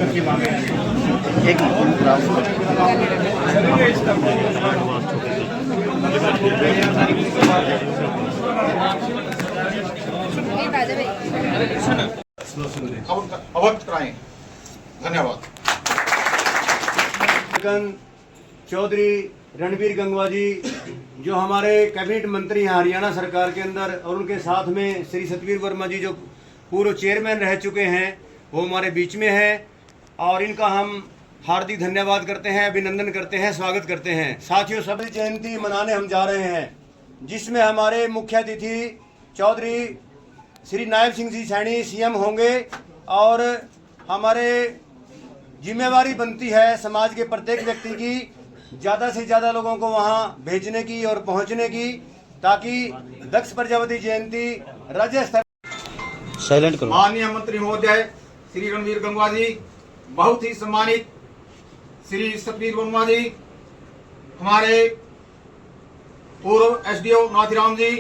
एक अवगत कराएं। धन्यवाद। चौधरी रणबीर गंगवा जी जो हमारे कैबिनेट मंत्री हैं हरियाणा सरकार के अंदर, और उनके साथ में श्री सतवीर वर्मा जी जो पूर्व चेयरमैन रह चुके हैं, वो हमारे बीच में हैं और इनका हम हार्दिक धन्यवाद करते हैं, अभिनंदन करते हैं, स्वागत करते हैं। साथियों, सभी जयंती मनाने हम जा रहे हैं, जिसमें हमारे मुख्य अतिथि चौधरी श्री नायब सिंह जी सैनी सीएम होंगे और हमारे जिम्मेवारी बनती है समाज के प्रत्येक व्यक्ति की ज़्यादा से ज़्यादा लोगों को वहां भेजने की और पहुंचने की, ताकि दक्ष प्रजापति जयंती राज्य स्तर साइलेंट करो। माननीय मंत्री महोदय श्री रणबीर गंगवा जी, बहुत ही सम्मानित श्री सतवीर वर्मा जी, हमारे पूर्व एसडीओ नाथीराम जी,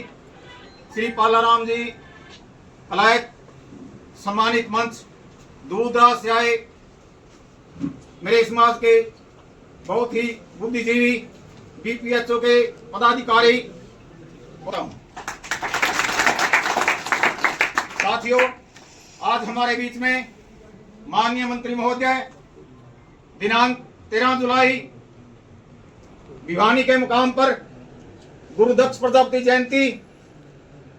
श्री पालाराम जी, पलायत सम्मानित मंच, दूर दराज से आए मेरे समाज के बहुत ही बुद्धिजीवी बीपीएचओ के पदाधिकारी, साथियों, आज हमारे बीच में माननीय मंत्री महोदय दिनांक 13 जुलाई भिवानी के मुकाम पर गुरु दक्ष प्रजापति जयंती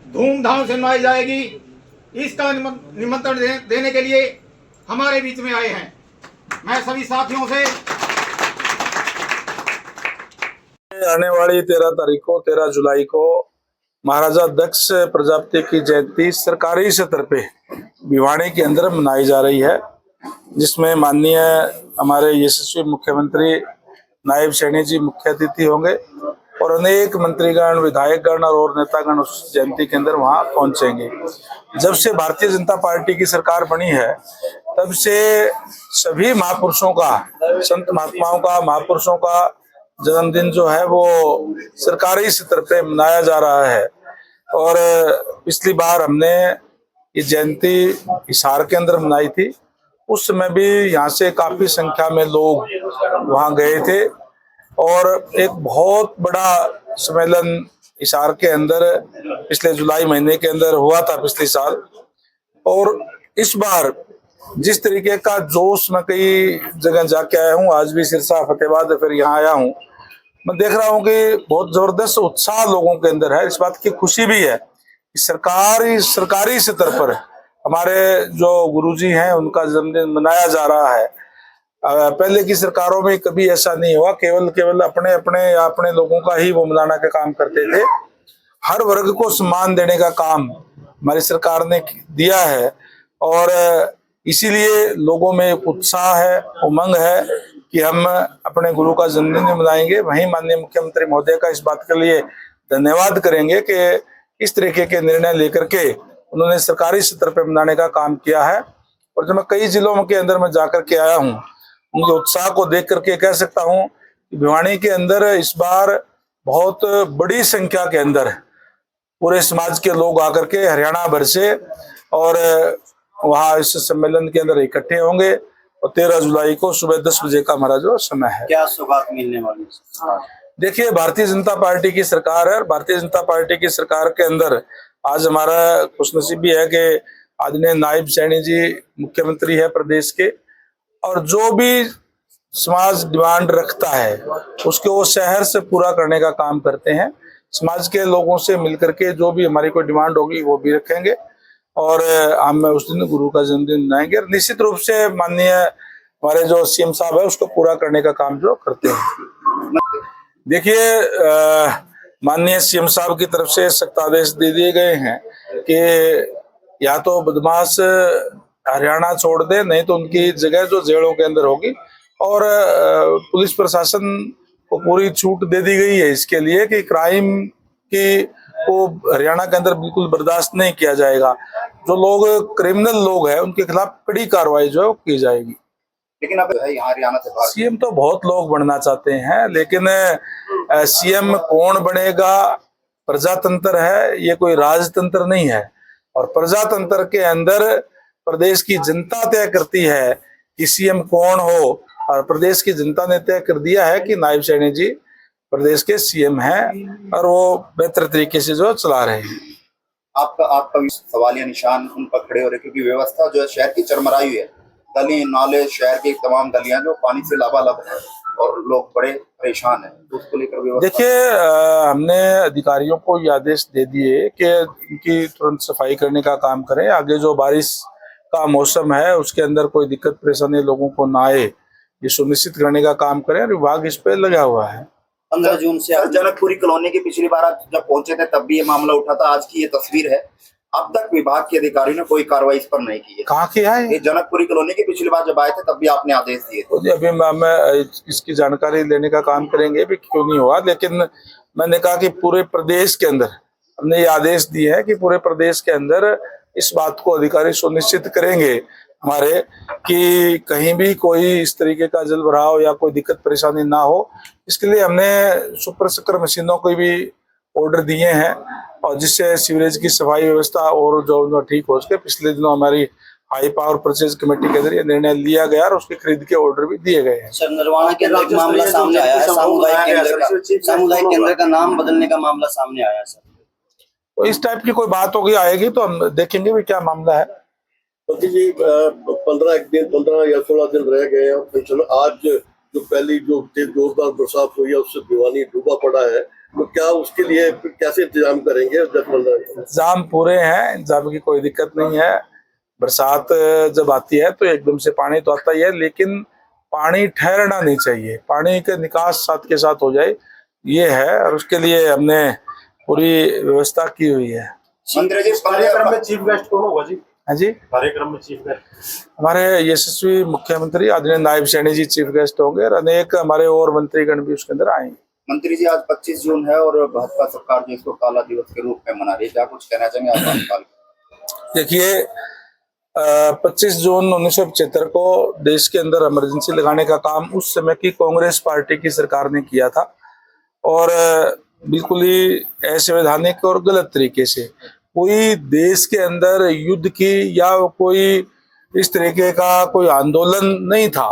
धूमधाम से मनाई जाएगी। इसका निमंत्रण देने के लिए हमारे बीच में आए हैं। मैं सभी साथियों से आने वाली 13 जुलाई को महाराजा दक्ष प्रजापति की जयंती सरकारी स्तर पे भिवानी के अंदर मनाई जा रही है, जिसमें माननीय हमारे यशस्वी मुख्यमंत्री नायब सैनी जी मुख्य अतिथि होंगे और अनेक मंत्रीगण, विधायकगण और नेतागण उस जयंती के अंदर वहां पहुंचेंगे। जब से भारतीय जनता पार्टी की सरकार बनी है, तब से सभी महापुरुषों का, संत महात्माओं का, महापुरुषों का जन्मदिन जो है वो सरकारी स्तर पे मनाया जा रहा है। और पिछली बार हमने ये जयंती हिसार के अंदर मनाई थी, उस समय भी यहाँ से काफी संख्या में लोग वहाँ गए थे और एक बहुत बड़ा सम्मेलन हिसार के अंदर पिछले जुलाई महीने के अंदर हुआ था पिछले साल। और इस बार जिस तरीके का जोश मैं कई जगह जाके आया हूँ, आज भी सिरसा, फतेहाबाद, फिर यहाँ आया हूँ, मैं देख रहा हूँ कि बहुत जबरदस्त उत्साह लोगों के अंदर है। इस बात की खुशी भी है कि सरकारी स्तर पर हमारे जो गुरुजी हैं उनका जन्मदिन मनाया जा रहा है। पहले की सरकारों में कभी ऐसा नहीं हुआ, केवल अपने लोगों का ही वो मनाना का काम करते थे। हर वर्ग को सम्मान देने का काम हमारी सरकार ने दिया है और इसीलिए लोगों में उत्साह है, उमंग है कि हम अपने गुरु का जन्मदिन मनाएंगे। वहीं माननीय मुख्यमंत्री महोदय का इस बात के लिए धन्यवाद करेंगे कि इस तरीके के निर्णय लेकर के उन्होंने सरकारी स्तर पर मनाने का काम किया है। और जब मैं कई जिलों के अंदर में जाकर के आया हूँ, उनके उत्साह को देख करके कह सकता हूँ कि भिवानी के अंदर इस बार बहुत बड़ी संख्या के अंदर पूरे समाज के लोग आकर के हरियाणा भर से और वहाँ इस सम्मेलन के अंदर इकट्ठे होंगे। और 13 जुलाई को सुबह 10 बजे का हमारा जो समय है। क्या सौगात मिलने वाली है? देखिए, भारतीय जनता पार्टी की सरकार है। भारतीय जनता पार्टी की सरकार के अंदर आज हमारा खुशनसीबी है कि आदरणीय नायब सैनी जी मुख्यमंत्री है प्रदेश के, और जो भी समाज डिमांड रखता है उसको वो शहर से पूरा करने का काम करते हैं। समाज के लोगों से मिलकर के जो भी हमारी कोई डिमांड होगी वो भी रखेंगे और हम उस दिन गुरु का जन्मदिन मनाएंगे। और निश्चित रूप से माननीय हमारे जो सीएम साहब है उसको पूरा करने का काम जो करते हैं। देखिए, माननीय सीएम साहब की तरफ से सख्त आदेश दे दिए गए हैं कि या तो बदमाश हरियाणा छोड़ दे, नहीं तो उनकी जगह जो जेलों के अंदर होगी। और पुलिस प्रशासन को पूरी छूट दे दी गई है इसके लिए कि क्राइम की को हरियाणा के अंदर बिल्कुल बर्दाश्त नहीं किया जाएगा। जो लोग क्रिमिनल लोग हैं उनके खिलाफ कड़ी कार्रवाई जो है की जाएगी। लेकिन अब यहाँ हरियाणा से बाहर सीएम तो बहुत लोग बनना चाहते हैं, लेकिन सीएम कौन बनेगा, प्रजातंत्र है, ये कोई राजतंत्र नहीं है। और प्रजातंत्र के अंदर प्रदेश की जनता तय करती है कि सीएम कौन हो, और प्रदेश की जनता ने तय कर दिया है कि नायब सैनी जी प्रदेश के सीएम हैं और वो बेहतर तरीके से जो चला रहे हैं। आपका भी सवालिया निशान उन पर खड़े हो रहे, क्योंकि व्यवस्था जो है शहर की चरमराई हुई है। गली नाले शहर की तमाम गलियां जो पानी से लबालब है और लोग बड़े परेशान हैं, तो उसको लेकर व्यवस्था। देखिए, हमने अधिकारियों को ये आदेश दे दिए कि इनकी तुरंत सफाई करने का काम करें। आगे जो बारिश का मौसम है उसके अंदर कोई दिक्कत परेशानी लोगों को ना आए, ये सुनिश्चित करने का काम करें। विभाग इस पे लगा हुआ है। 15 जून से जनकपुरी कॉलोनी की पिछली बार आप जब पहुंचे थे तब भी ये मामला उठा था। आज की ये तस्वीर है। अब तक विभाग के अधिकारियों ने कोई कार्रवाई इस पर नहीं की है। कहाँ किया है? ये जनकपुरी कॉलोनी की पिछली बार जब आए थे तब भी आपने आदेश दिए थे। तो अभी मैं इसकी जानकारी लेने का काम करेंगे भी क्यों नहीं हुआ, लेकिन मैंने कहा कि पूरे प्रदेश के अंदर हमने ये आदेश दिए है कि पूरे प्रदेश के अंदर इस बात को अधिकारी सुनिश्चित करेंगे हमारे कि कहीं भी कोई इस तरीके का जल भराव या कोई दिक्कत परेशानी ना हो। इसके लिए हमने सुपर स्क्रर मशीनों को भी ऑर्डर दिए हैं और जिससे सीवरेज की सफाई व्यवस्था और जो ठीक हो सके। पिछले दिनों हमारी हाई पावर परचेज कमेटी के जरिए निर्णय लिया गया और उसके खरीद के ऑर्डर भी दिए गए हैं। सर, नरवाना के अंदर एक मामला सामने आया है, सामुदायिक केंद्र का नाम बदलने का मामला सामने आया है सर। तो इस टाइप की कोई बात होगी आएगी तो हम देखेंगे भी क्या मामला है। मोदी जी 15 या 16 दिन रह गए हैं और आज जो पहली जो जोरदार बरसात हुई है उससे भिवानी डूबा पड़ा है, तो क्या उसके लिए कैसे इंतजाम करेंगे? इंतजाम पूरे हैं, इंतजाम की कोई दिक्कत नहीं है। बरसात जब आती है तो एकदम से पानी तो आता ही है, लेकिन पानी ठहरना नहीं चाहिए, पानी के निकास साथ के साथ हो जाए, ये है। और उसके लिए हमने पूरी व्यवस्था की हुई है। कार्यक्रम में चीफ गेस्ट कौन होगा जी? हाँ जी, कार्यक्रम में चीफ गेस्ट हमारे यशस्वी मुख्यमंत्री आदरणीय नायब सैनी जी चीफ गेस्ट होंगे और अनेक हमारे और मंत्रीगण भी उसके अंदर आएंगे। मंत्री जी, आज 25 जून है और भाजपा सरकार जो इसको काला दिवस के रूप में मना रही है, क्या कुछ कहना चाहेंगे आप? देखिए, 25 जून 1975 को देश के अंदर इमरजेंसी लगाने का काम उस समय की कांग्रेस पार्टी की सरकार ने किया था और बिल्कुल ही असंवैधानिक और गलत तरीके से। कोई देश के अंदर युद्ध की या कोई इस तरीके का कोई आंदोलन नहीं था,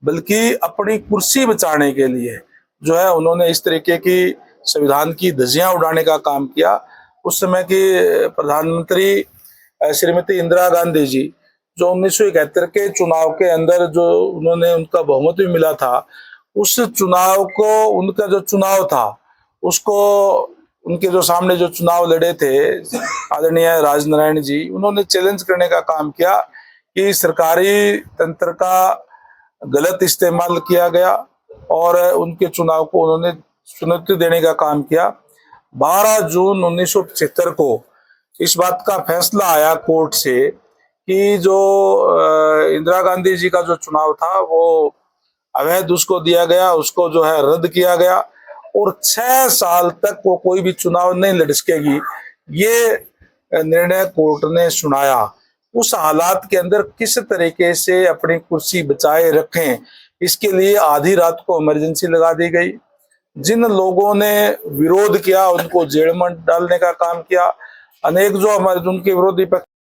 बल्कि अपनी कुर्सी बचाने के लिए जो है उन्होंने इस तरीके की संविधान की धज्जियां उड़ाने का काम किया। उस समय की प्रधानमंत्री श्रीमती इंदिरा गांधी जी जो 1971 के चुनाव के अंदर जो उन्होंने उनका बहुमत भी मिला था, उस चुनाव को उनका जो चुनाव था उसको उनके जो सामने जो चुनाव लड़े थे आदरणीय राजनारायण जी, उन्होंने चैलेंज करने का काम किया कि सरकारी तंत्र का गलत इस्तेमाल किया गया और उनके चुनाव को उन्होंने चुनौती देने का काम किया। 12 जून 1975 को इस बात का फैसला आया कोर्ट से कि जो इंदिरा गांधी जी का जो चुनाव था वो अवैध उसको दिया गया, उसको जो है रद्द किया गया और 6 साल तक वो कोई भी चुनाव नहीं लड़ सकेगी, ये निर्णय कोर्ट ने सुनाया। उस हालात के अंदर किस तरीके से अपनी कुर्सी बचाए रखें, इसके लिए आधी रात को इमरजेंसी लगा दी गई। जिन लोगों ने विरोध किया उनको जेल में डालने का काम किया। अनेक जो हमारे उनके विरोधी